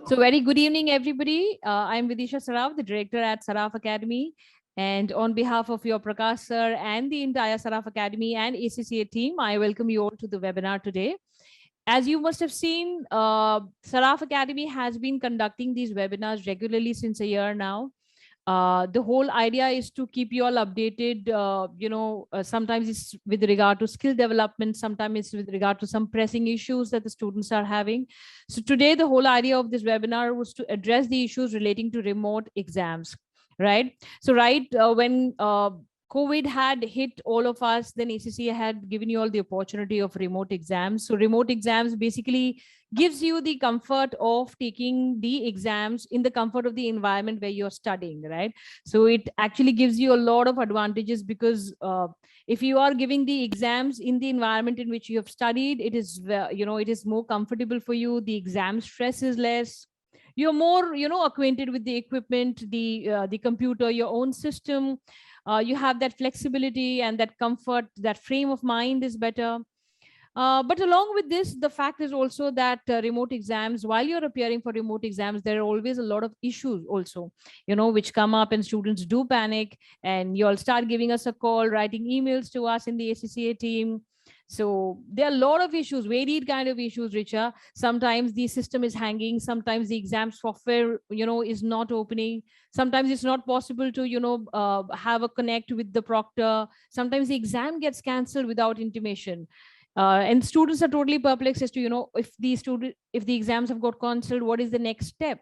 So very good evening, everybody. I'm Vidisha Saraf, the director at Saraf Academy. And on behalf of your Prakash sir and the entire Saraf Academy and ACCA team, I welcome you all to the webinar today. As you must have seen, Saraf Academy has been conducting these webinars regularly since a year now. The whole idea is to keep you all updated. Sometimes it's with regard to skill development, sometimes it's with regard to some pressing issues that the students are having. So today the whole idea of this webinar was to address the issues relating to remote exams, right? So when COVID had hit all of us, then ACCA had given you all the opportunity of remote exams. So remote exams basically gives you the comfort of taking the exams in the comfort of the environment where you're studying, right? So it actually gives you a lot of advantages because if you are giving the exams in the environment in which you have studied, it is it is more comfortable for you. The exam stress is less. You're more acquainted with the equipment, the computer, your own system. You have that flexibility and that comfort. That frame of mind is better. But along with this, the fact is also that remote exams, while you're appearing for remote exams, there are always a lot of issues also, which come up, and students do panic, and you all start giving us a call, writing emails to us in the ACCA team. So there are a lot of issues, varied kind of issues, Richa. Sometimes the system is hanging. Sometimes the exam software, is not opening. Sometimes it's not possible to, have a connect with the proctor. Sometimes the exam gets cancelled without intimation. And students are totally perplexed as to if the exams have got cancelled, what is the next step?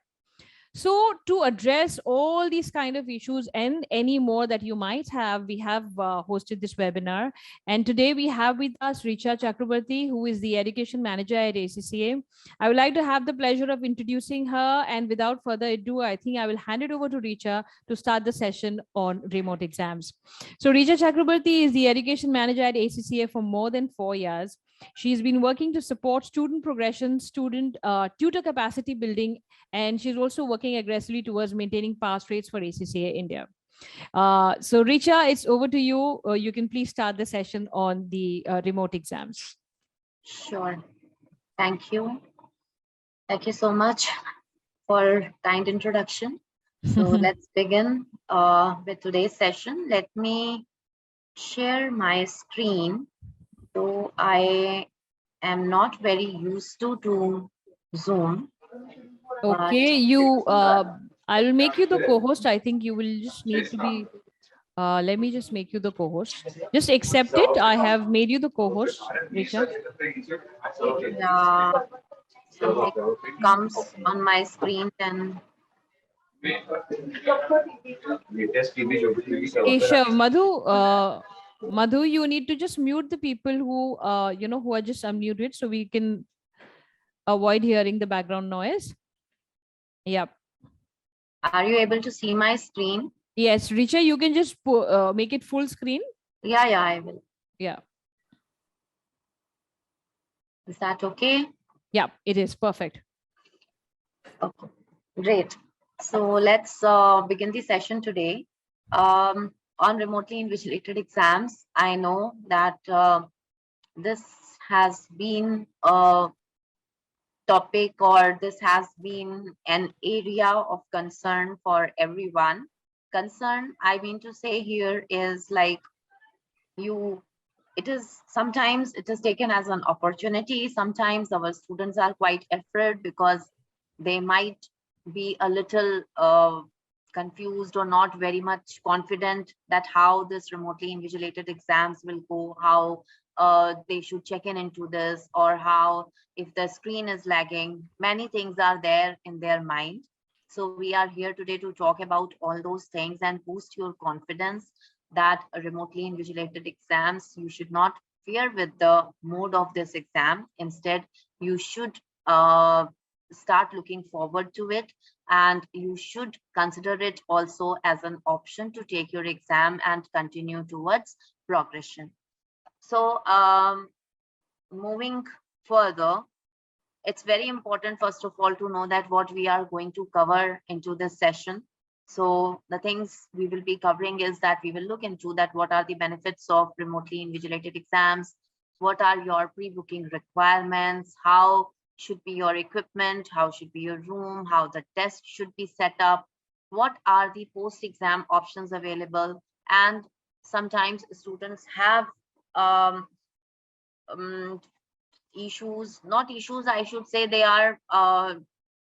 So to address all these kind of issues and any more that you might have, we have hosted this webinar. And today we have with us Richa Chakrabarti, who is the education manager at ACCA. I would like to have the pleasure of introducing her. And without further ado, I think I will hand it over to Richa to start the session on remote exams. So Richa Chakrabarti is the education manager at ACCA for more than 4 years. She's been working to support student progression, student tutor capacity building, and she's also working aggressively towards maintaining pass rates for ACCA India. So Richa, it's over to you. You can please start the session on the remote exams. Sure. Thank you. Thank you so much for kind introduction. So let's begin with today's session. Let me share my screen. So I am not very used to Zoom. Okay, I will make you the co-host. I think you will just need to be, let me just make you the co-host. Just accept it. I have made you the co-host, Richa. Yeah, something comes on my screen and Keshav, Madhu, you need to just mute the people who, who are just unmuted so we can avoid hearing the background noise. Yep. Are you able to see my screen? Yes, Richa, you can just make it full screen. Yeah, I will. Yeah. Is that okay? Yeah, it is perfect. Okay, great. So let's begin the session today. On remotely invigilated exams, I know that this has been a topic, or this has been an area of concern for everyone. Concern, I mean to say here, is like sometimes it is taken as an opportunity. Sometimes our students are quite afraid because they might be a little confused or not very much confident that how this remotely invigilated exams will go, how they should check into this, or how if the screen is lagging. Many things are there in their mind. So we are here today to talk about all those things and boost your confidence that remotely invigilated exams, you should not fear with the mode of this exam. Instead, you should start looking forward to it, and you should consider it also as an option to take your exam and continue towards progression. So moving further, it's very important, first of all, to know that what we are going to cover into this session. So the things we will be covering is that we will look into that what are the benefits of remotely invigilated exams, what are your pre-booking requirements, how should be your equipment, how should be your room, how the test should be set up, what are the post-exam options available. And sometimes students have um, issues, not issues, I should say, they are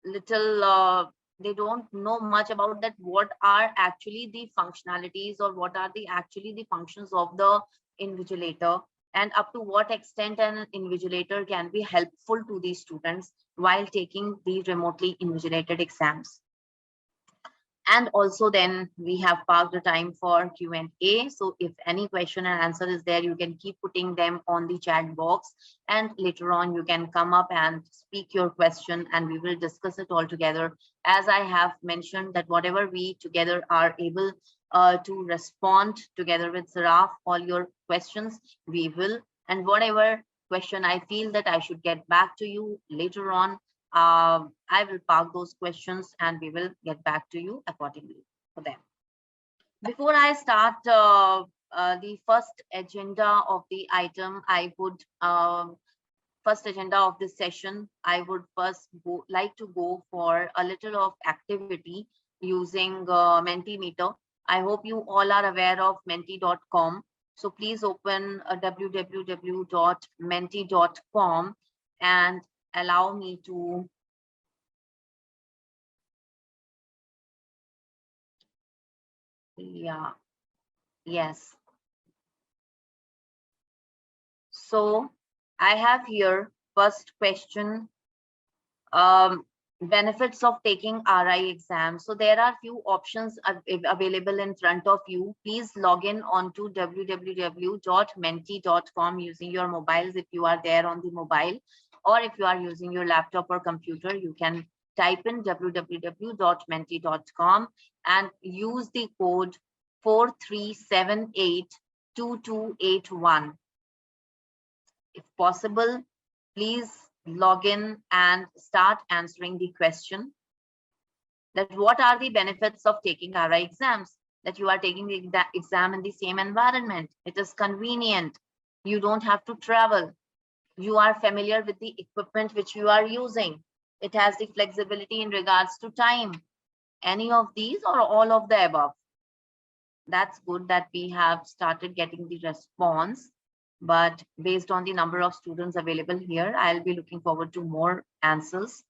little, they don't know much about that, what are actually the functionalities or what are the actually the functions of the invigilator, and up to what extent an invigilator can be helpful to these students while taking the remotely invigilated exams. And also then we have parked the time for Q&A. So if any question and answer is there, you can keep putting them on the chat box, and later on you can come up and speak your question and we will discuss it all together. As I have mentioned that whatever we together are able to respond together with Saraf, all your questions, we will. And whatever question I feel that I should get back to you later on, I will park those questions and we will get back to you accordingly for them. Before I start the first agenda of the item, I would first agenda of this session, I would first like to go for a little of activity using Mentimeter. I hope you all are aware of menti.com. So please open www.menti.com and allow me to yes. So I have here first question, benefits of taking RI exam. So there are few options available in front of you. Please log in onto www.menti.com using your mobiles if you are there on the mobile, or if you are using your laptop or computer, you can type in www.menti.com and use the code 43782281. If possible, please log in and start answering the question that what are the benefits of taking RI exams, that you are taking the exam in the same environment. It is convenient. You don't have to travel. You are familiar with the equipment which you are using. It has the flexibility in regards to time. Any of these or all of the above? That's good that we have started getting the response. But based on the number of students available here, I'll be looking forward to more answers.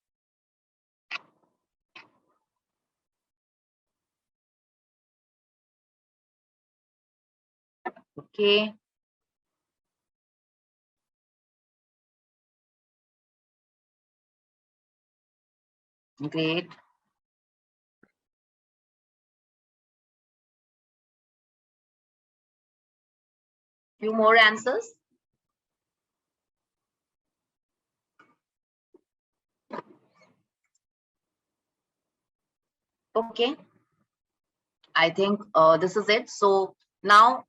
Okay. Great. Few more answers. Okay. I think this is it. So now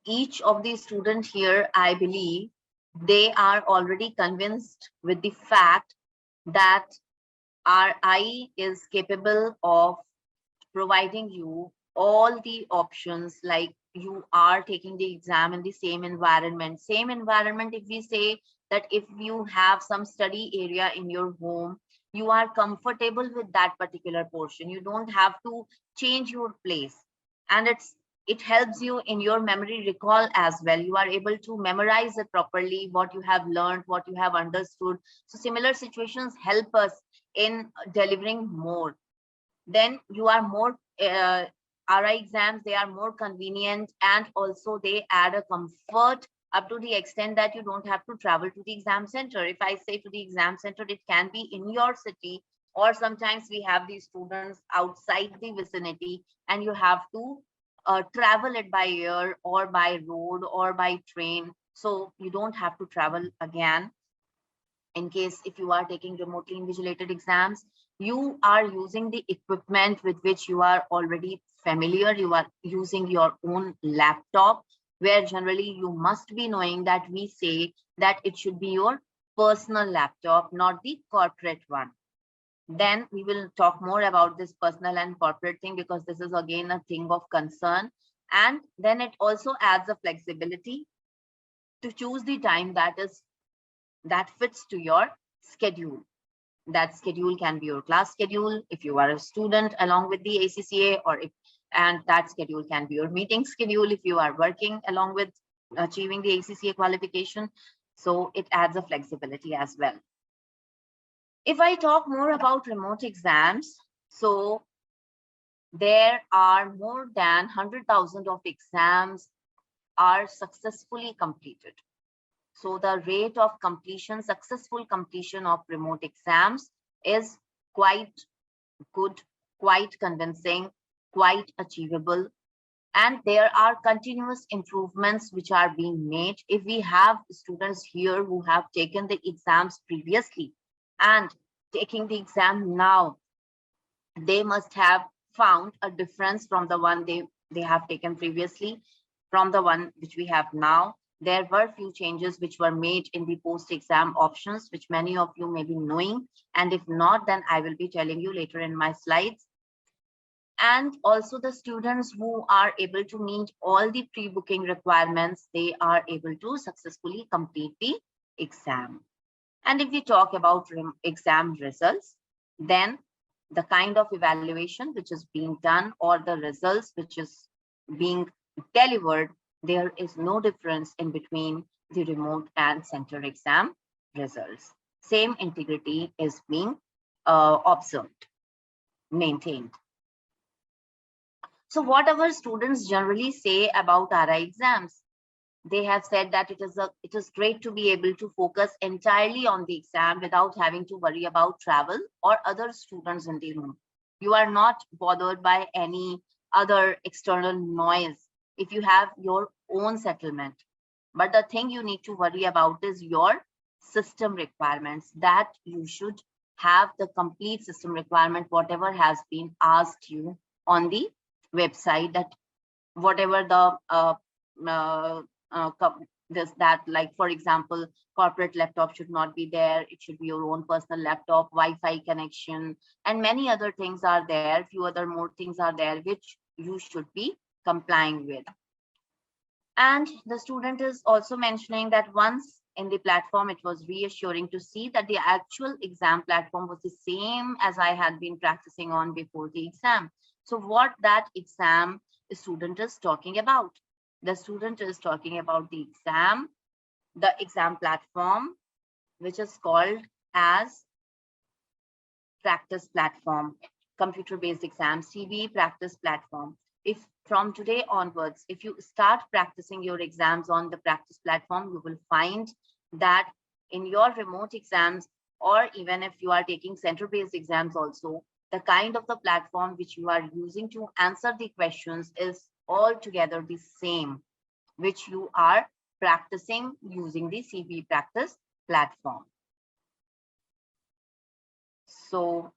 each of the students here, I believe they are already convinced with the fact that RI is capable of providing you all the options, like you are taking the exam in the same environment. Same environment, if we say that if you have some study area in your home, you are comfortable with that particular portion. You don't have to change your place. And it helps you in your memory recall as well. You are able to memorize it properly, what you have learned, what you have understood. So similar situations help us in delivering more. Then you are more RI exams, they are more convenient, and also they add a comfort up to the extent that you don't have to travel to the exam center. If I say to the exam center, it can be in your city, or sometimes we have these students outside the vicinity and you have to travel it by air or by road or by train. So you don't have to travel again. In case if you are taking remotely invigilated exams, you are using the equipment with which you are already familiar. You are using your own laptop, where generally you must be knowing that we say that it should be your personal laptop, not the corporate one. Then we will talk more about this personal and corporate thing, because this is again a thing of concern. And then it also adds a flexibility to choose the time that fits to your schedule. That schedule can be your class schedule if you are a student along with the ACCA, and that schedule can be your meeting schedule if you are working along with achieving the ACCA qualification. So it adds a flexibility as well. If I talk more about remote exams, so there are more than 100,000 of exams are successfully completed. So the rate of completion, successful completion of remote exams is quite good, quite convincing, quite achievable. And there are continuous improvements which are being made. If we have students here who have taken the exams previously and taking the exam now, they must have found a difference from the one they have taken previously, from the one which we have now. There were few changes which were made in the post-exam options, which many of you may be knowing. And if not, then I will be telling you later in my slides. And also the students who are able to meet all the pre-booking requirements, they are able to successfully complete the exam. And if we talk about exam results, then the kind of evaluation which is being done or the results which is being delivered, there is no difference in between the remote and center exam results. Same integrity is being observed, maintained. So what our students generally say about RI exams, they have said that it is great to be able to focus entirely on the exam without having to worry about travel or other students in the room. You are not bothered by any other external noise if you have your own settlement. But the thing you need to worry about is your system requirements, that you should have the complete system requirement, whatever has been asked you on the website, that whatever the that, like for example, corporate laptop should not be there, it should be your own personal laptop, Wi-Fi connection, and many other things are there. Few other more things are there which you should be complying with. And the student is also mentioning that once in the platform, it was reassuring to see that the actual exam platform was the same as I had been practicing on before the exam. So what that exam student is talking about? The student is talking about the exam platform, which is called as practice platform, computer-based exam, CB practice platform. If from today onwards, if you start practicing your exams on the practice platform, you will find that in your remote exams, or even if you are taking center-based exams also, the kind of the platform which you are using to answer the questions is altogether the same, which you are practicing using the CB practice platform. So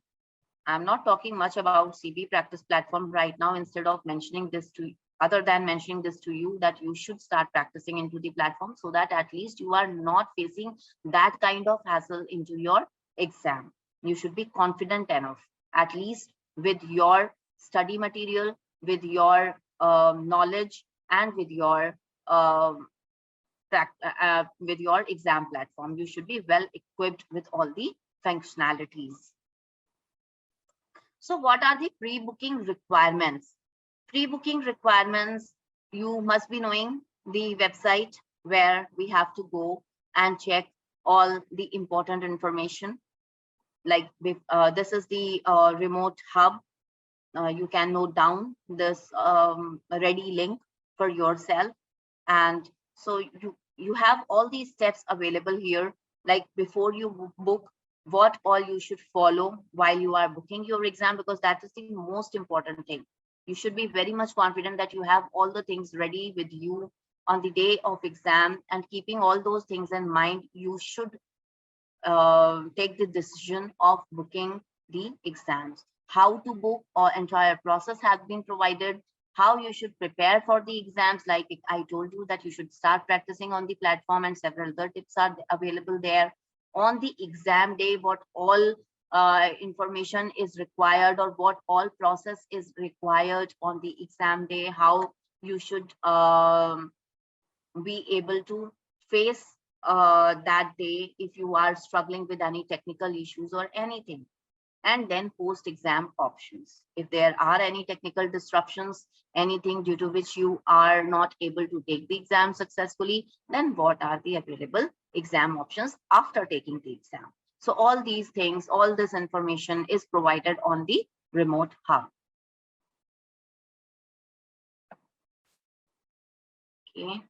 I'm not talking much about CB practice platform right now. Instead of mentioning this to, other than mentioning this to you, that you should start practicing into the platform, so that at least you are not facing that kind of hassle into your exam. You should be confident enough, at least with your study material, with your knowledge, and with your exam platform. You should be well equipped with all the functionalities. So what are the pre-booking requirements? Pre-booking requirements, you must be knowing the website where we have to go and check all the important information. Like this is the remote hub. You can note down this ready link for yourself. And so you have all these steps available here, like before you book, what all you should follow while you are booking your exam, because that is the most important thing. You should be very much confident that you have all the things ready with you on the day of exam, and keeping all those things in mind, you should take the decision of booking the exams. How to book, or entire process has been provided. How you should prepare for the exams, like I told you that you should start practicing on the platform, and several other tips are available there. On the exam day, what all information is required, or what all process is required on the exam day, how you should be able to face that day if you are struggling with any technical issues or anything. And then post-exam options. If there are any technical disruptions, anything due to which you are not able to take the exam successfully, then what are the available exam options after taking the exam? So all these things, all this information is provided on the remote hub. Okay.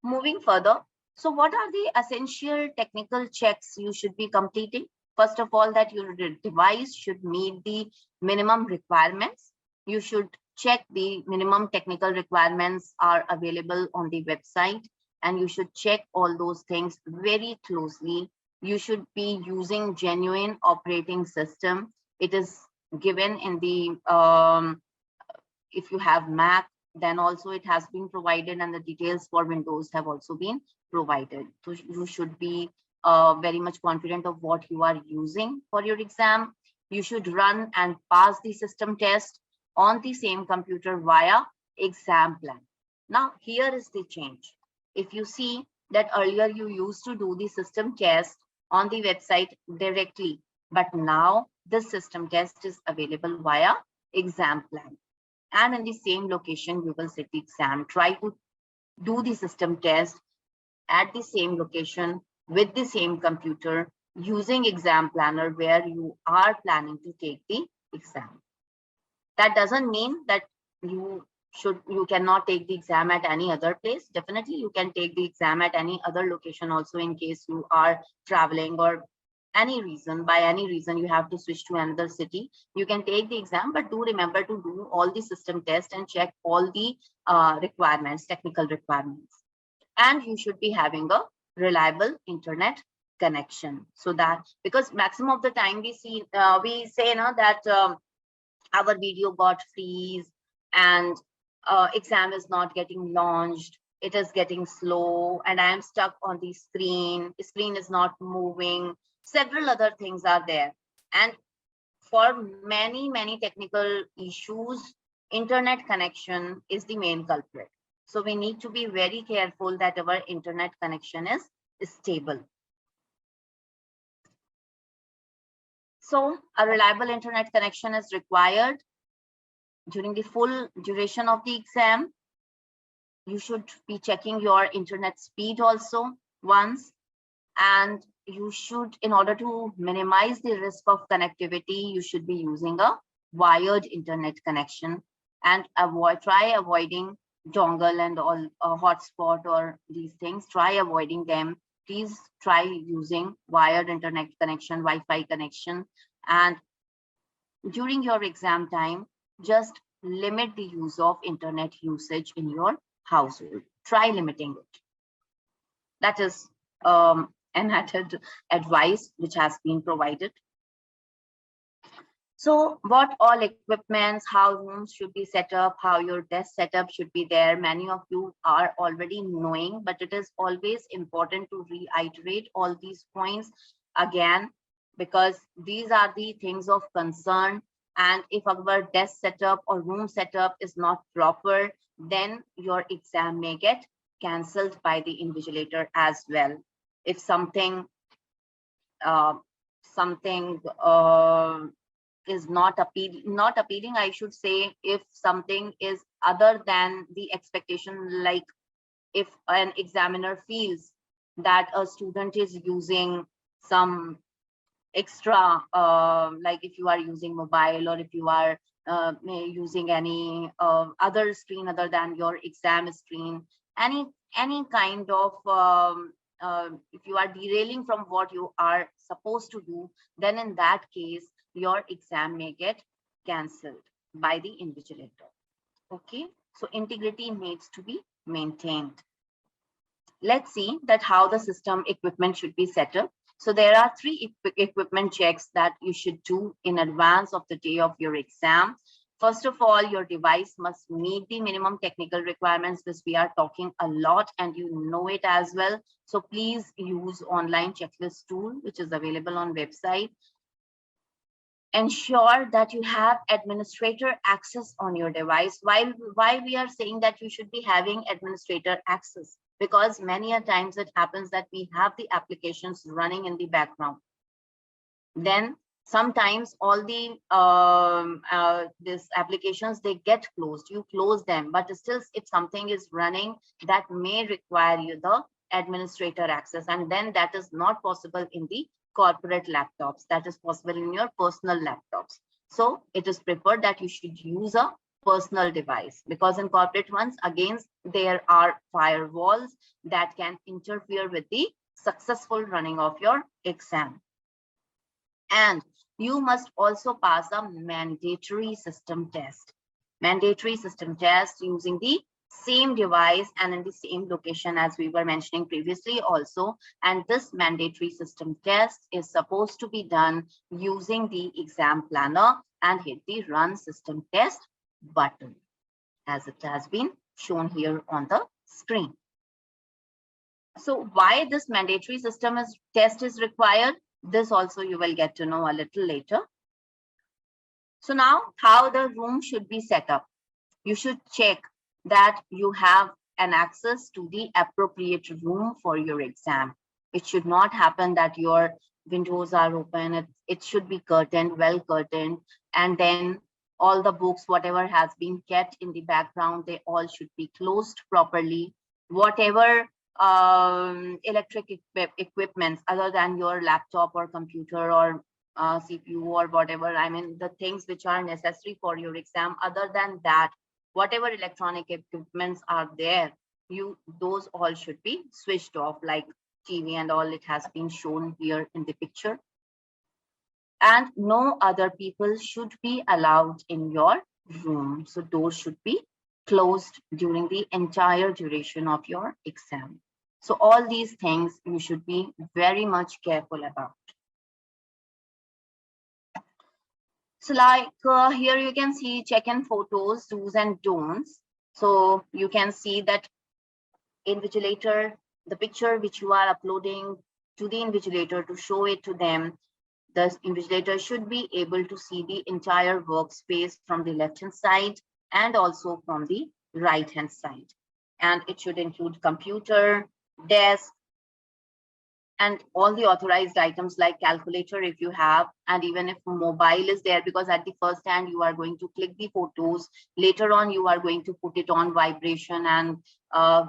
Moving further, so what are the essential technical checks you should be completing? First of all, that your device should meet the minimum requirements. You should check the minimum technical requirements are available on the website, and you should check all those things very closely. You should be using genuine operating system. It is given in the, if you have Mac, then also it has been provided, and the details for Windows have also been provided. So you should be very much confident of what you are using for your exam. You should run and pass the system test on the same computer via exam plan. Now, here is the change. If you see that earlier you used to do the system test on the website directly, but now the system test is available via exam plan. And in the same location, you will sit the exam. Try to do the system test at the same location with the same computer using exam planner where you are planning to take the exam. That doesn't mean that you cannot take the exam at any other place. Definitely you can take the exam at any other location also, in case you are traveling or by any reason you have to switch to another city. You can take the exam, but do remember to do all the system tests and check all the requirements, technical requirements. And you should be having a reliable internet connection, so that, because maximum of the time we say that our video got freeze and exam is not getting launched, it is getting slow, and I am stuck on the screen is not moving. Several other things are there, and for many technical issues, internet connection is the main culprit. So we need to be very careful that our internet connection is stable. So a reliable internet connection is required during the full duration of the exam. You should be checking your internet speed also once, and you should, in order to minimize the risk of connectivity, you should be using a wired internet connection, and try avoiding dongle and all hotspot or these things. Try avoiding them. Please try using wired internet connection, Wi-Fi connection. And during your exam time, just limit the use of internet usage in your household. Try limiting it. That is an added advice which has been provided. So what all equipments, how rooms should be set up, how your desk setup should be there, many of you are already knowing, but it is always important to reiterate all these points again, because these are the things of concern. And if our desk setup or room setup is not proper, then your exam may get cancelled by the invigilator as well. If something is not appealing, I should say, if something is other than the expectation, like if an examiner feels that a student is using some extra, like if you are using mobile, or if you are using any other screen other than your exam screen, any kind of if you are derailing from what you are supposed to do, then in that case your exam may get cancelled by the invigilator. Okay, so integrity needs to be maintained. Let's see that how the system equipment should be set up. So there are 3 equipment checks that you should do in advance of the day of your exam. First of all, your device must meet the minimum technical requirements, which we are talking a lot, and you know it as well. So please use online checklist tool, which is available on website. Ensure that you have administrator access on your device. Why we are saying that you should be having administrator access? because many a times it happens that we have the applications running in the background. Then sometimes all the these applications, they get closed, you close them, but still if something is running that may require you the administrator access, and then that is not possible in the corporate laptops, that is possible in your personal laptops. So it is preferred that you should use a personal device, because in corporate ones, again, there are firewalls that can interfere with the successful running of your exam. And you must also pass a mandatory system test. Mandatory system test using the same device and in the same location as we were mentioning previously also. And this mandatory system test is supposed to be done using the exam planner and hit the run system test button, as it has been shown here on the screen. So why this mandatory system test is required? This also you will get to know a little later. So now how the room should be set up. You should check that you have an access to the appropriate room for your exam. It should not happen that your windows are open. It should be curtained, well curtained, and then all the books, whatever has been kept in the background, they all should be closed properly. Whatever electric equipments other than your laptop or computer or CPU or whatever, I mean the things which are necessary for your exam, other than that, whatever electronic equipments are there, those all should be switched off, like TV and all. It has been shown here in the picture. And no other people should be allowed in your room. So doors should be closed during the entire duration of your exam. So all these things you should be very much careful about. So like here you can see check-in photos, do's and don'ts. So you can see that invigilator, the picture which you are uploading to the invigilator to show it to them, the invigilator should be able to see the entire workspace from the left-hand side and also from the right-hand side. And it should include computer, desk, and all the authorized items like calculator if you have, and even if mobile is there, because at the first hand you are going to click the photos, later on you are going to put it on vibration and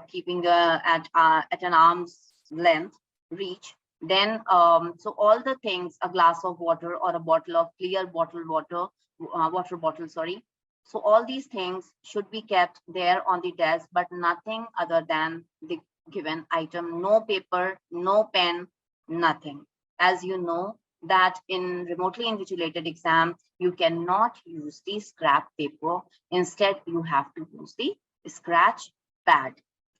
keeping at an arm's length reach. Then so all the things, a glass of water or a bottle of clear bottled water, water bottle, sorry. So all these things should be kept there on the desk, but nothing other than the given item. No paper, no pen, nothing. As you know that in remotely invigilated exam, you cannot use the scrap paper. Instead, you have to use the scratch pad.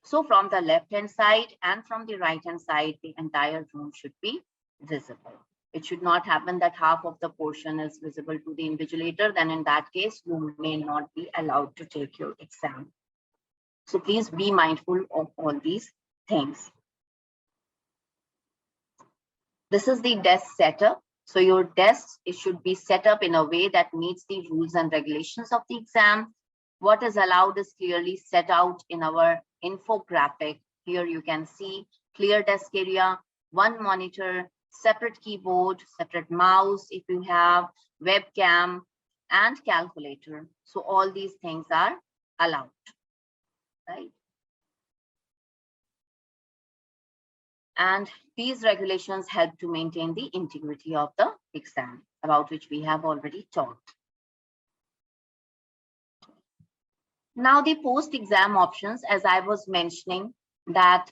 So from the left-hand side and from the right-hand side, the entire room should be visible. It should not happen that half of the portion is visible to the invigilator. Then in that case, you may not be allowed to take your exam. So please be mindful of all these things. This is the desk setup. So your desk, it should be set up in a way that meets the rules and regulations of the exam. What is allowed is clearly set out in our infographic. Here you can see clear desk area, one monitor, separate keyboard, separate mouse if you have, webcam, and calculator. So all these things are allowed, right? And these regulations help to maintain the integrity of the exam, about which we have already talked. Now the post-exam options, as I was mentioning, that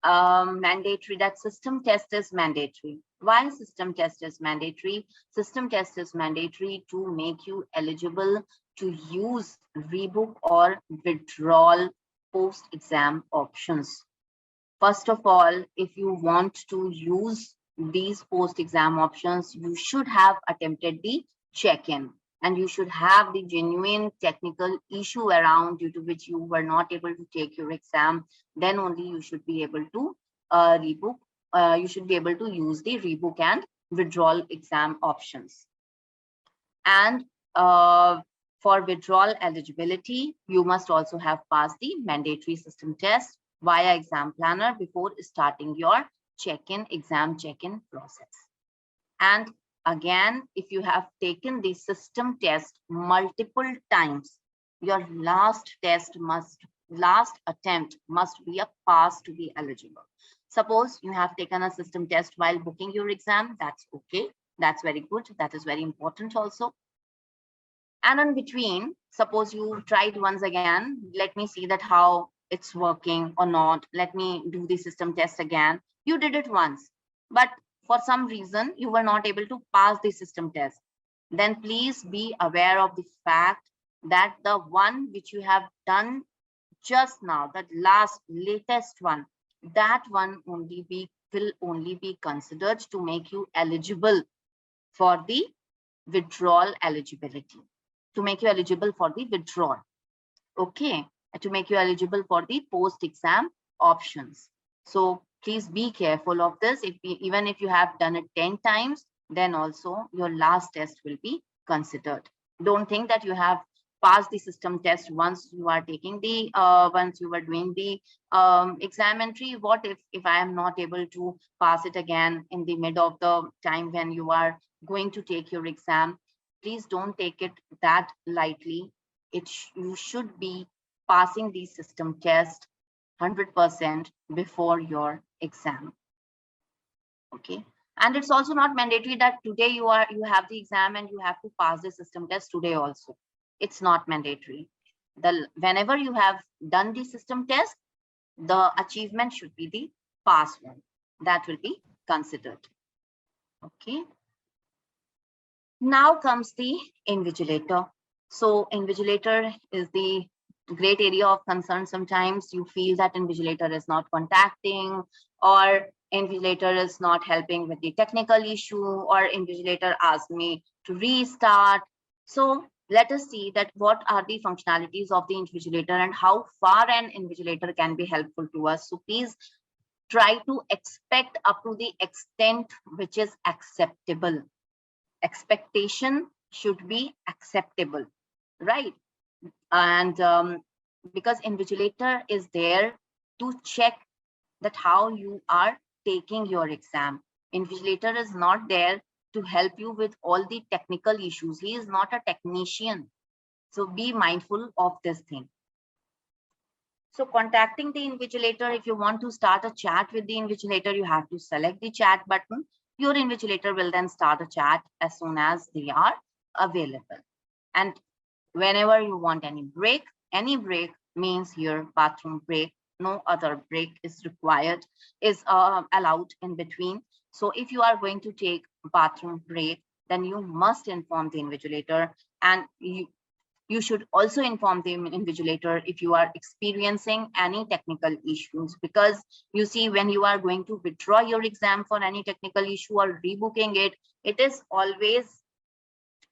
mandatory, that system test is mandatory. Why system test is mandatory? System test is mandatory to make you eligible to use rebook or withdrawal post-exam options. First of all, if you want to use these post-exam options, you should have attempted the check-in and you should have the genuine technical issue around due to which you were not able to take your exam. Then only you should be able to rebook. You should be able to use the rebook and withdrawal exam options. And for withdrawal eligibility, you must also have passed the mandatory system test via exam planner before starting your exam check-in process. And again, if you have taken the system test multiple times, your last attempt must be a pass to be eligible. Suppose you have taken a system test while booking your exam, that's okay. That's very good. That is very important also. And in between, suppose you tried once again, let me see that how it's working or not. Let me do the system test again. You did it once, but for some reason you were not able to pass the system test. Then please be aware of the fact that the one which you have done just now, that latest one, that one will only be considered to make you eligible for the withdrawal eligibility, to make you eligible for the withdrawal. Okay, to make you eligible for the post-exam options. So please be careful of this. Even if you have done it 10 times, then also your last test will be considered. Don't think that you have passed the system test once you are taking the once you were doing the exam entry. What if I am not able to pass it again in the mid of the time when you are going to take your exam? Please don't take it that lightly. You should be passing the system test 100% before your exam. Okay, and it's also not mandatory that today you have the exam and you have to pass the system test today also. It's not mandatory. Whenever you have done the system test, the achievement should be the pass one. That will be considered. Okay. Now comes the invigilator. So invigilator is the great area of concern. Sometimes you feel that invigilator is not contacting, or invigilator is not helping with the technical issue, or invigilator asked me to restart. So let us see that what are the functionalities of the invigilator and how far an invigilator can be helpful to us. So please try to expect up to the extent which is acceptable. Expectation should be acceptable, right? And because invigilator is there to check that how you are taking your exam. Invigilator is not there to help you with all the technical issues. He is not a technician. So be mindful of this thing. So contacting the invigilator, if you want to start a chat with the invigilator, you have to select the chat button. Your invigilator will then start a chat as soon as they are available. And whenever you want any break means your bathroom break, no other break is required, is allowed in between. So if you are going to take bathroom break, then you must inform the invigilator, and you should also inform the invigilator if you are experiencing any technical issues, because you see, when you are going to withdraw your exam for any technical issue or rebooking it, it is always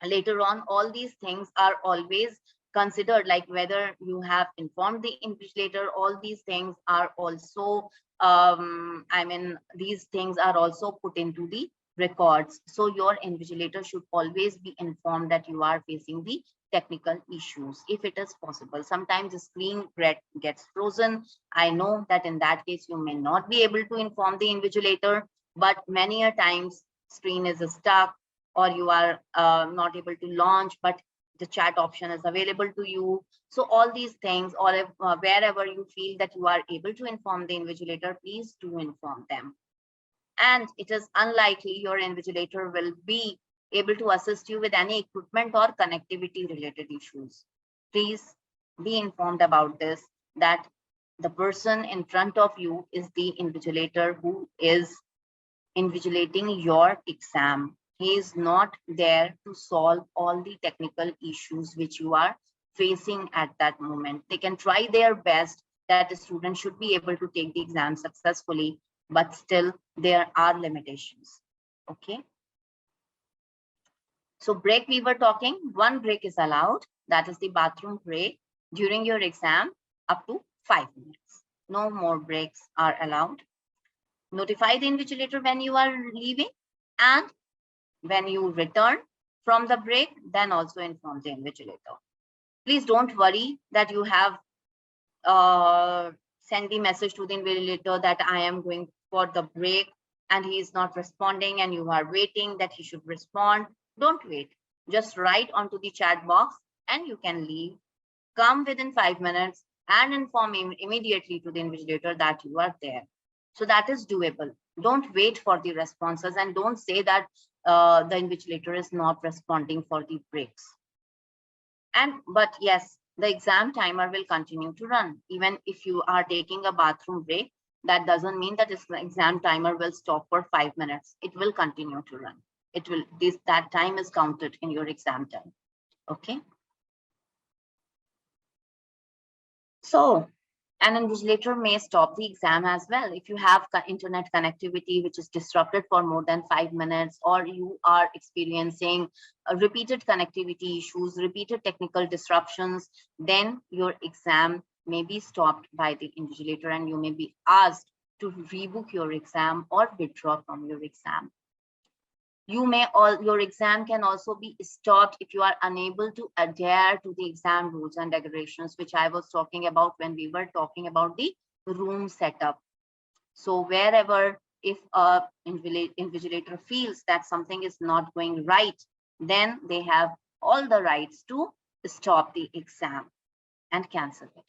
later on, all these things are always considered, like whether you have informed the invigilator. All these things are also these things are also put into the records. So your invigilator should always be informed that you are facing the technical issues, if it is possible. Sometimes the screen gets frozen. I know that in that case you may not be able to inform the invigilator, but many a times screen is stuck, or you are not able to launch, but the chat option is available to you. So all these things, or if, wherever you feel that you are able to inform the invigilator, please do inform them. And it is unlikely your invigilator will be able to assist you with any equipment or connectivity related issues. Please be informed about this, that the person in front of you is the invigilator who is invigilating your exam. He is not there to solve all the technical issues which you are facing at that moment. They can try their best that the student should be able to take the exam successfully, but still there are limitations. Okay. So break, we were talking, one break is allowed, that is the bathroom break during your exam, up to 5 minutes. No more breaks are allowed. Notify the invigilator when you are leaving, and when you return from the break, then also inform the invigilator. Please don't worry that you have send the message to the invigilator that I am going for the break and he is not responding and you are waiting that he should respond. Don't wait. Just write onto the chat box and you can leave. Come within 5 minutes and inform him immediately to the invigilator that you are there. So that is doable. Don't wait for the responses and don't say that the invigilator is not responding for the breaks. But yes, the exam timer will continue to run. Even if you are taking a bathroom break, that doesn't mean that the exam timer will stop for 5 minutes. It will continue to run. That time is counted in your exam time. Okay. So an invigilator may stop the exam as well. If you have internet connectivity which is disrupted for more than 5 minutes, or you are experiencing repeated connectivity issues, repeated technical disruptions, then your exam may be stopped by the invigilator and you may be asked to rebook your exam or withdraw from your exam. Your exam can also be stopped if you are unable to adhere to the exam rules and regulations, which I was talking about when we were talking about the room setup. So wherever, if a invigilator feels that something is not going right, then they have all the rights to stop the exam and cancel it.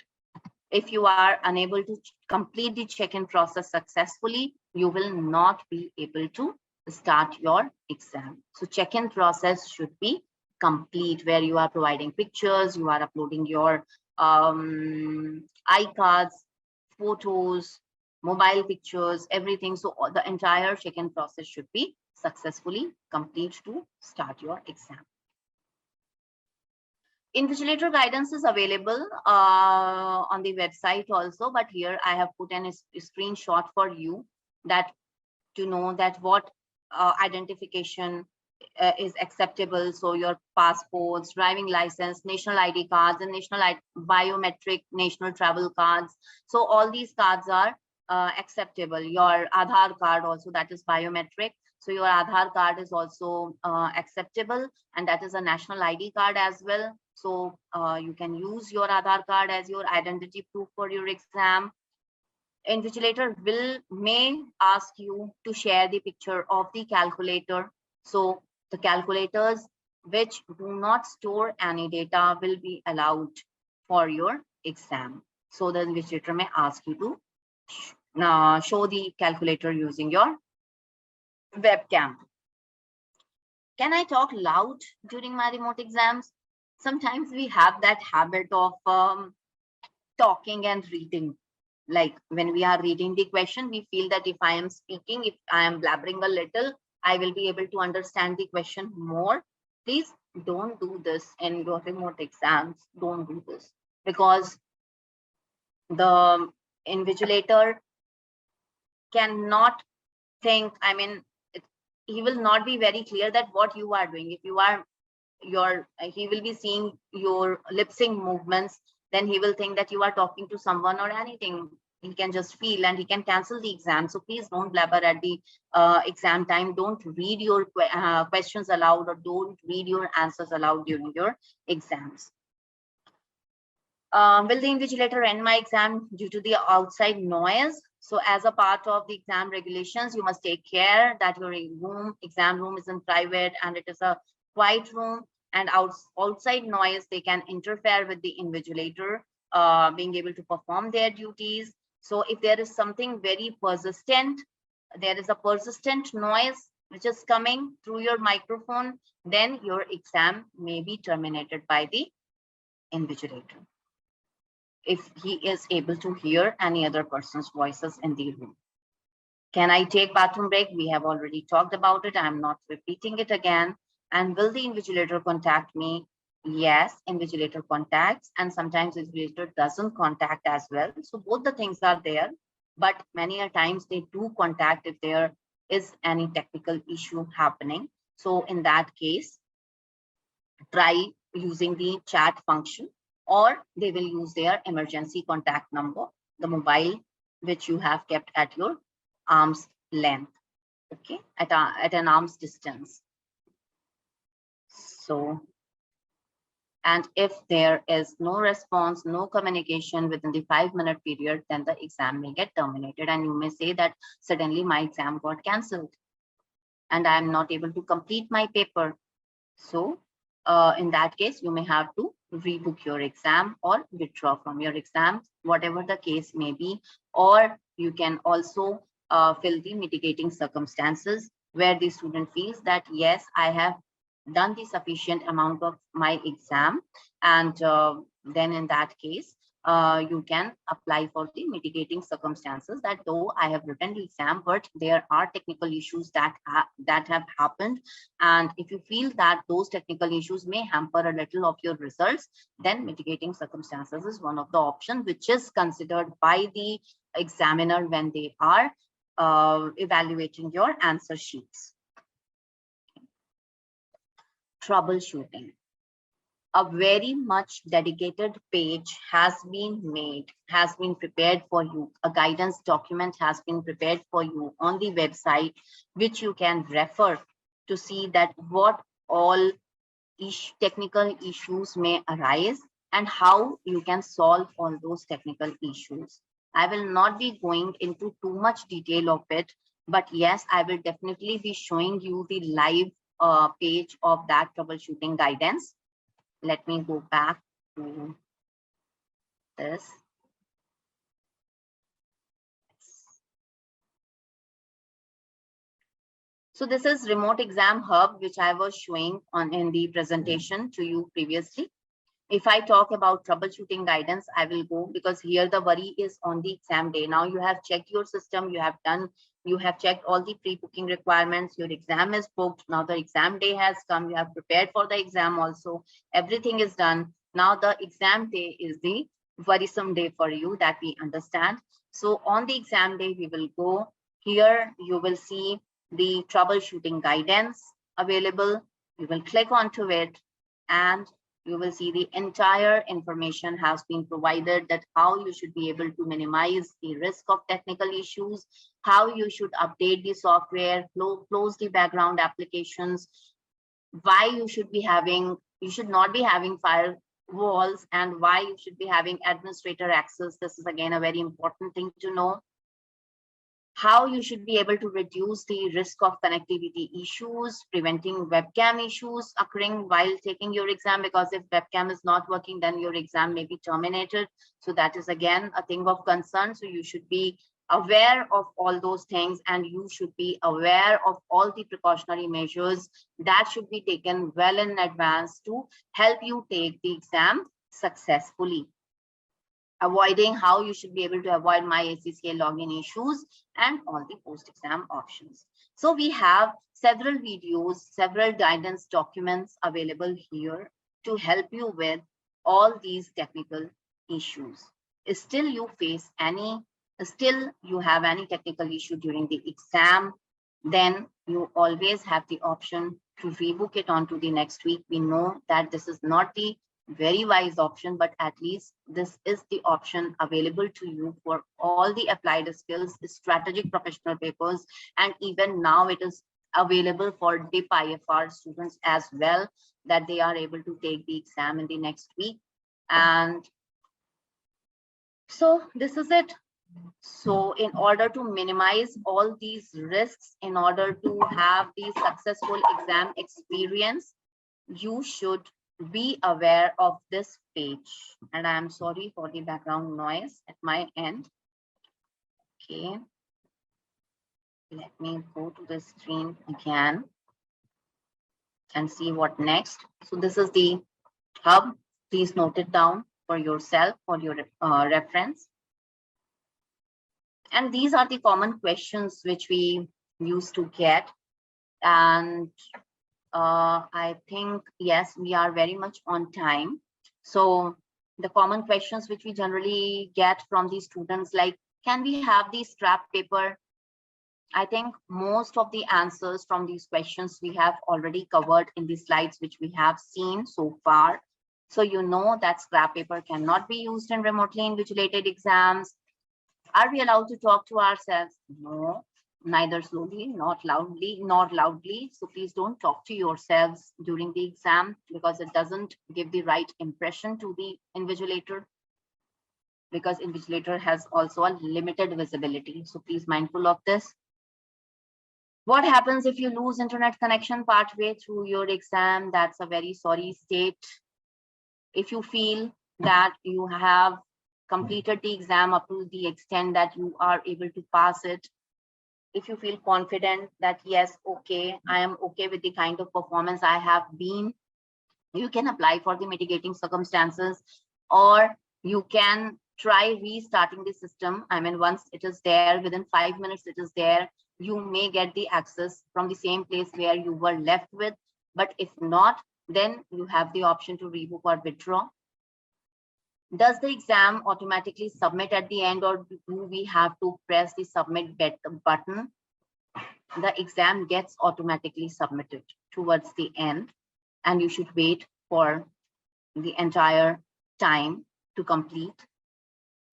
If you are unable to complete the check-in process successfully, you will not be able to start your exam. So check-in process should be complete, where you are providing pictures, you are uploading your iCards, photos, mobile pictures, everything. So the entire check-in process should be successfully complete to start your exam. Invigilator guidance is available on the website also, but here I have put a screenshot for you that to know that what identification is acceptable. So your passports, driving license, national ID cards, and biometric national travel cards. So all these cards are acceptable. Your Aadhaar card also, that is biometric. So your Aadhaar card is also acceptable, and that is a national ID card as well. So you can use your Aadhaar card as your identity proof for your exam. Invigilator may ask you to share the picture of the calculator. So the calculators which do not store any data will be allowed for your exam. So the invigilator may ask you to show the calculator using your webcam. Can I talk loud during my remote exams? Sometimes we have that habit of talking and reading. Like when we are reading the question, we feel that if I am speaking, if I am blabbering a little, I will be able to understand the question more. Please don't do this in your remote exams. Don't do this, because the invigilator cannot think, he will not be very clear that what you are doing. If you are he will be seeing your lip sync movements, then he will think that you are talking to someone or anything. He can just feel and he can cancel the exam. So please don't blabber at the exam time. Don't read your questions aloud, or don't read your answers aloud during your exams. Will the invigilator end my exam due to the outside noise? So as a part of the exam regulations, you must take care that your exam room is in private and it is a quiet room, and outside noise, they can interfere with the invigilator being able to perform their duties. So if there is something very persistent, there is a persistent noise which is coming through your microphone, then your exam may be terminated by the invigilator if he is able to hear any other person's voices in the room. Can I take bathroom break? We have already talked about it. I'm not repeating it again. And will the invigilator contact me? Yes, invigilator contacts, and sometimes invigilator doesn't contact as well. So both the things are there, but many a times they do contact if there is any technical issue happening. So in that case, try using the chat function, or they will use their emergency contact number, the mobile which you have kept at your arm's length, okay, at an arm's distance. So And if there is no response, no communication within the 5-minute period, then the exam may get terminated. And you may say that suddenly my exam got cancelled and I'm not able to complete my paper. So in that case, you may have to rebook your exam or withdraw from your exam, whatever the case may be. Or you can also fill the mitigating circumstances where the student feels that, yes, I have done the sufficient amount of my exam. And then in that case, you can apply for the mitigating circumstances that though I have written the exam, but there are technical issues that have happened. And if you feel that those technical issues may hamper a little of your results, then mitigating circumstances is one of the options which is considered by the examiner when they are evaluating your answer sheets. Troubleshooting. A very much dedicated page has been prepared for you. A guidance document has been prepared for you on the website, which you can refer to see that what all technical issues may arise and how you can solve all those technical issues. I will not be going into too much detail of it, but yes, I will definitely be showing you the live page of that troubleshooting guidance. Let me go back to this. So this is Remote Exam Hub, which I was showing in the presentation to you previously. If I talk about troubleshooting guidance, I will go because here the worry is on the exam day. Now you have checked your system, you have checked all the pre-booking requirements, your exam is booked. Now the exam day has come, you have prepared for the exam also, everything is done. Now the exam day is the worrisome day for you, that we understand. So on the exam day, we will go here, you will see the troubleshooting guidance available. You will click onto it and you will see the entire information has been provided, that how you should be able to minimize the risk of technical issues, how you should update the software, close the background applications, why you should not be having firewalls, and why you should be having administrator access. This is again a very important thing to know. How you should be able to reduce the risk of connectivity issues, preventing webcam issues occurring while taking your exam, because if webcam is not working, then your exam may be terminated. So that is again a thing of concern. So you should be aware of all those things, and you should be aware of all the precautionary measures that should be taken well in advance to help you take the exam successfully. Avoiding how you should be able to avoid MyACCA login issues and all the post-exam options. So we have several videos, several guidance documents available here to help you with all these technical issues. Still you have any technical issue during the exam, then you always have the option to rebook it onto the next week. We know that this is not the very wise option, but at least this is the option available to you for all the applied skills, strategic professional papers, and even now it is available for DIP IFR students as well, that they are able to take the exam in the next week. And so this is it. So in order to minimize all these risks, in order to have the successful exam experience, you should be aware of this page. And I'm sorry for the background noise at my end. Okay. Let me go to the screen again and see what next. So this is the hub. Please note it down for yourself, for your reference. And these are the common questions which we used to get. And I think, yes, we are very much on time. So the common questions which we generally get from the students, like, can we have the scrap paper? I think most of the answers from these questions we have already covered in the slides which we have seen so far. So you know that scrap paper cannot be used in remotely invigilated exams. Are we allowed to talk to ourselves? No. neither slowly, not loudly, nor loudly. So please don't talk to yourselves during the exam because it doesn't give the right impression to the invigilator, because invigilator has also a limited visibility. So please mindful of this. What happens if you lose internet connection partway through your exam? That's a very sorry state. If you feel that you have completed the exam up to the extent that you are able to pass it, if you feel confident that yes, okay, I am okay with the kind of performance I have been, you can apply for the mitigating circumstances, or you can try restarting the system. I mean, once it is there, within 5 minutes it is there, you may get the access from the same place where you were left with. But if not, then you have the option to rebook or withdraw. Does the exam automatically submit at the end, or do we have to press the submit button? The exam gets automatically submitted towards the end, and you should wait for the entire time to complete.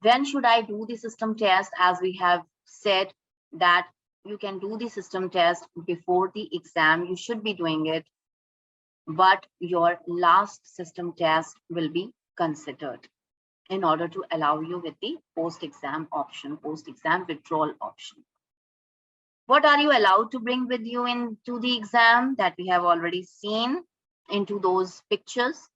When should I do the system test? As we have said that you can do the system test before the exam, you should be doing it, but your last system test will be considered in order to allow you with the post-exam option, post-exam withdrawal option. What are you allowed to bring with you into the exam? That we have already seen into those pictures.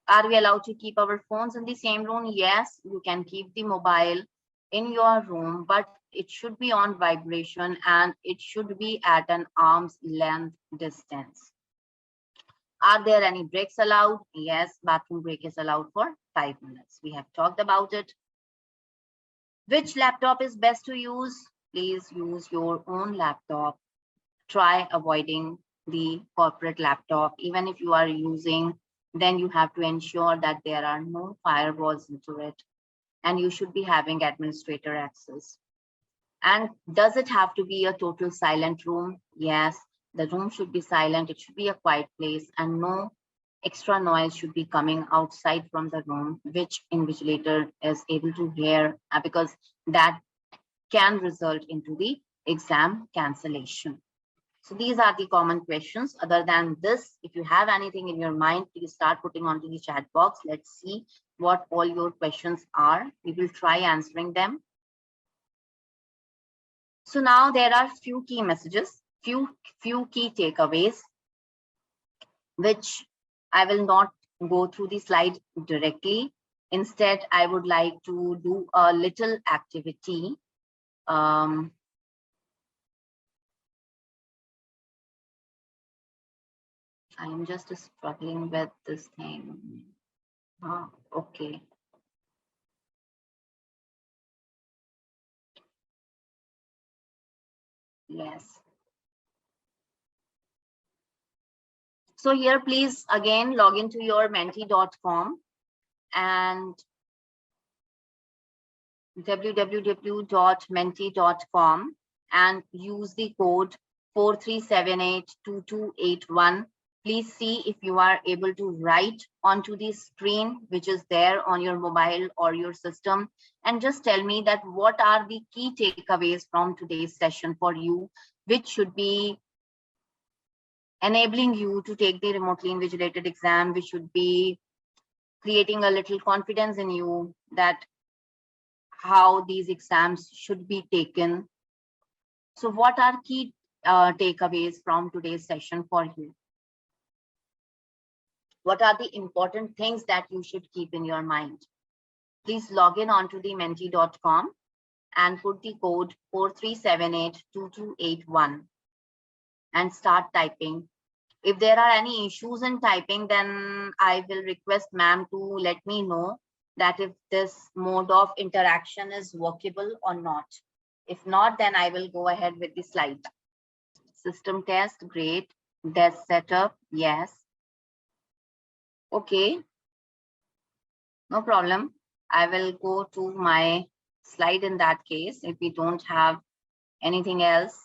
Are we allowed to keep our phones in the same room? Yes, you can keep the mobile in your room, but it should be on vibration and it should be at an arm's length distance. Are there any breaks allowed? Yes, bathroom break is allowed for 5 minutes. We have talked about it. Which laptop is best to use? Please use your own laptop. Try avoiding the corporate laptop. Even if you are using, then you have to ensure that there are no firewalls into it, and you should be having administrator access. And does it have to be a total silent room? Yes, the room should be silent. It should be a quiet place, and no extra noise should be coming outside from the room, which invigilator is able to hear, because that can result into the exam cancellation. So these are the common questions. Other than this, if you have anything in your mind, please start putting onto the chat box. Let's see what all your questions are. We will try answering them. So now there are few key messages, few key takeaways, which I will not go through the slide directly. Instead, I would like to do a little activity. I'm just struggling with this thing. Okay. Yes. So here, please again log into your menti.com and www.menti.com and use the code 43782281. Please see if you are able to write onto the screen which is there on your mobile or your system, and just tell me that what are the key takeaways from today's session for you, which should be enabling you to take the remotely invigilated exam, which should be creating a little confidence in you that how these exams should be taken. So what are key takeaways from today's session for you? What are the important things that you should keep in your mind? Please log in onto the menti.com and put the code 43782281 and start typing. If there are any issues in typing, then I will request ma'am to let me know that if this mode of interaction is workable or not. If not, then I will go ahead with the slide. System test, great. Desk setup, yes. Okay, no problem. I will go to my slide in that case if we don't have anything else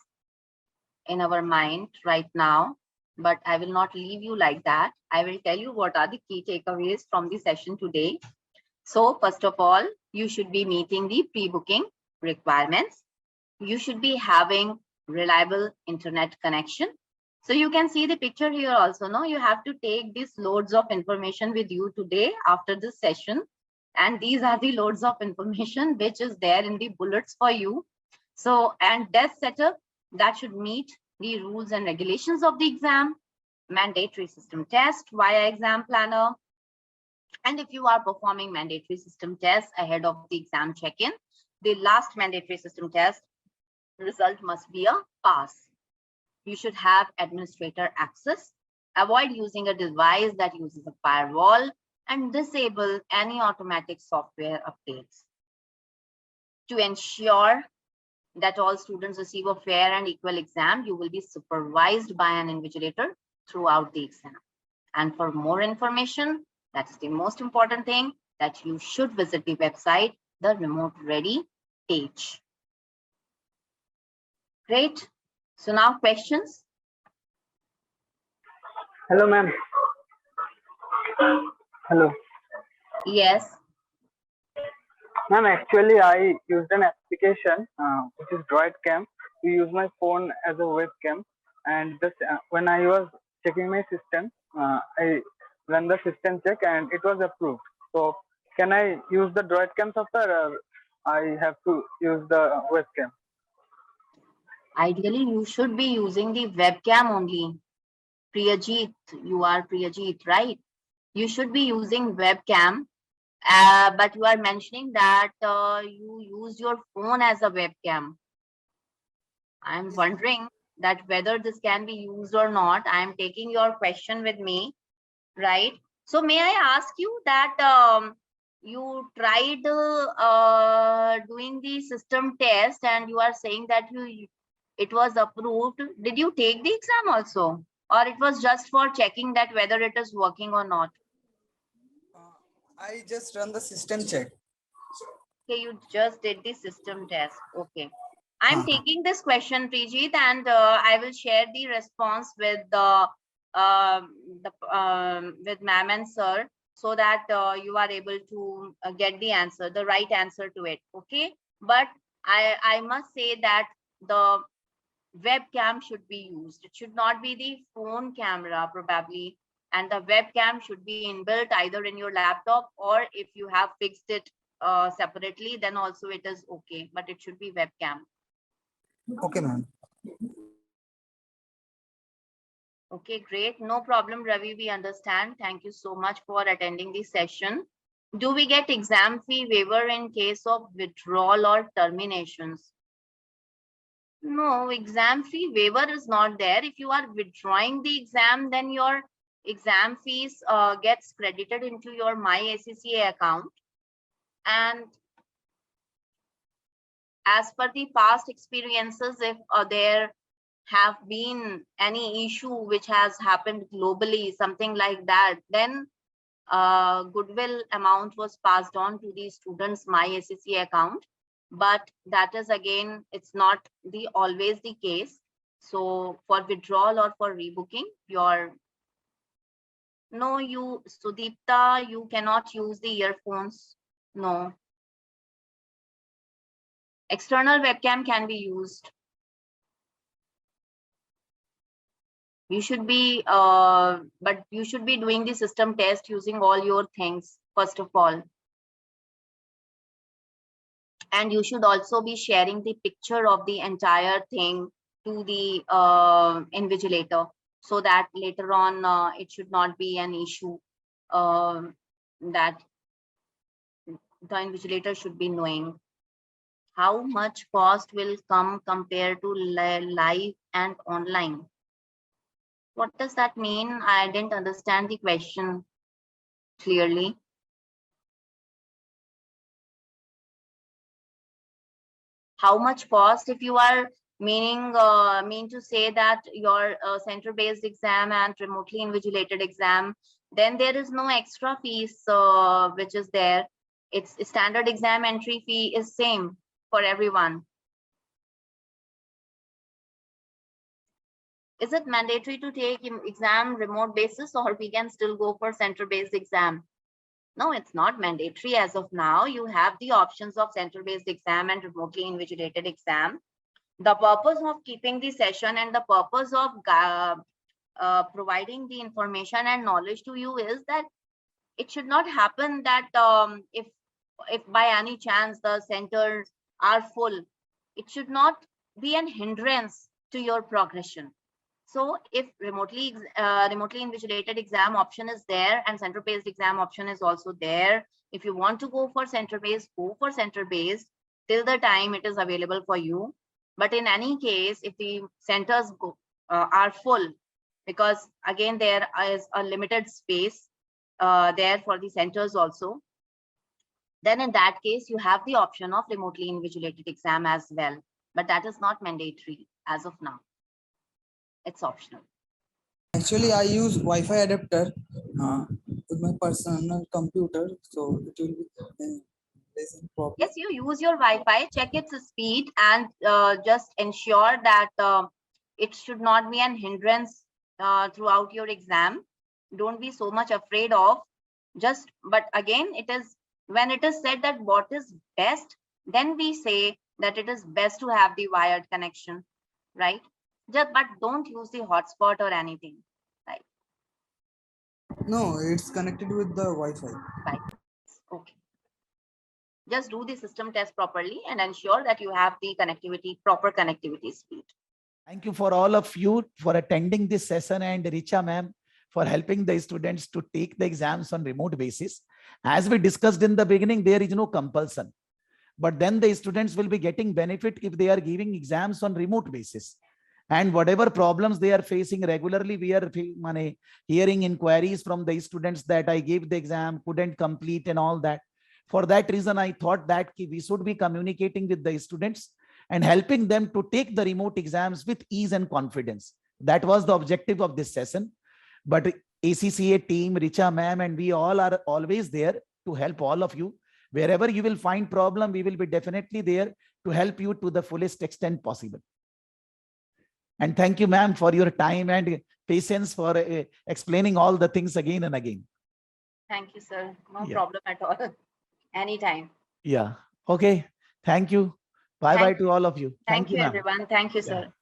in our mind right now. But I will not leave you like that. I will tell you what are the key takeaways from the session today. So first of all, you should be meeting the pre-booking requirements. You should be having reliable internet connection. So you can see the picture here also. No, you have to take these loads of information with you today after this session. And these are the loads of information which is there in the bullets for you. So, and desk setup that should meet the rules and regulations of the exam, mandatory system test via exam planner. And if you are performing mandatory system tests ahead of the exam check-in, the last mandatory system test result must be a pass. You should have administrator access, avoid using a device that uses a firewall, and disable any automatic software updates. To ensure that all students receive a fair and equal exam, you will be supervised by an invigilator throughout the exam. And for more information, that's the most important thing, that you should visit the website, the Remote Ready page. Great. So now questions. Hello, ma'am. Hello. Yes. Ma'am, actually, I used an application which is DroidCam to use my phone as a webcam. And just when I was checking my system, I ran the system check and it was approved. So can I use the DroidCam software or I have to use the webcam? Ideally, you should be using the webcam only. Priyajit, you are Priyajit, right? You should be using webcam, but you are mentioning that you use your phone as a webcam. I'm wondering that whether this can be used or not. I'm taking your question with me, right? So may I ask you that you tried doing the system test and you are saying that it was approved. Did you take the exam also? Or it was just for checking that whether it is working or not? I just run the system check. Okay, you just did the system test. Okay. I'm taking this question, Prijit, and I will share the response with with ma'am and sir, so that you are able to get the answer, the right answer to it. Okay. But I must say that the webcam should be used. It should not be the phone camera probably, and the webcam should be inbuilt either in your laptop, or if you have fixed it separately, then also it is okay, but it should be webcam. Okay, ma'am. Okay, great. No problem, Ravi. We understand. Thank you so much for attending the session. Do we get exam fee waiver in case of withdrawal or terminations? No, exam fee waiver is not there. If you are withdrawing the exam, then your exam fees gets credited into your MyACCA account. And as per the past experiences, if there have been any issue which has happened globally, something like that, then goodwill amount was passed on to the students' MyACCA account. But that is, again, it's not always the case. So for withdrawal or for rebooking, Sudipta, you cannot use the earphones. No. External webcam can be used. You should be, but you should be doing the system test using all your things, first of all. And you should also be sharing the picture of the entire thing to the invigilator, so that later on it should not be an issue that the invigilator should be knowing. How much cost will come compared to live and online? What does that mean? I didn't understand the question clearly. How much cost? If you are mean to say that your center-based exam and remotely invigilated exam, then there is no extra fees which is there. It's standard exam entry fee is same for everyone. Is it mandatory to take exam remote basis, or we can still go for center-based exam? No, it's not mandatory as of now. You have the options of center-based exam and remotely invigilated exam. The purpose of keeping the session and the purpose of providing the information and knowledge to you is that it should not happen that if by any chance the centers are full, it should not be an hindrance to your progression. So if remotely invigilated exam option is there and center-based exam option is also there, if you want to go for center-based, go for center-based till the time it is available for you. But in any case, if the centers are full, because again, there is a limited space there for the centers also, then in that case, you have the option of remotely invigilated exam as well. But that is not mandatory as of now. It's optional. Actually, I use Wi-Fi adapter with my personal computer, so it will be less problem. Yes, you use your Wi-Fi, check its speed, and just ensure that it should not be an hindrance throughout your exam. Don't be so much afraid of but again, it is when it is said that what is best, then we say that it is best to have the wired connection, right? But don't use the hotspot or anything, right? No, it's connected with the Wi-Fi. Right. Okay. Just do the system test properly and ensure that you have the proper connectivity speed. Thank you for all of you for attending this session, and Richa ma'am for helping the students to take the exams on remote basis. As we discussed in the beginning, there is no compulsion, but then the students will be getting benefit if they are giving exams on remote basis. And whatever problems they are facing regularly, we are hearing inquiries from the students that I gave the exam, couldn't complete and all that. For that reason, I thought that we should be communicating with the students and helping them to take the remote exams with ease and confidence. That was the objective of this session. But ACCA team, Richa ma'am, and we all are always there to help all of you. Wherever you will find problem, we will be definitely there to help you to the fullest extent possible. And thank you, ma'am, for your time and patience for explaining all the things again and again. Thank you, sir. No Yeah. problem at all. Anytime. Yeah. Okay. Thank you. Bye-bye to all of you. Thank you, ma'am. everyone. Thank you, sir.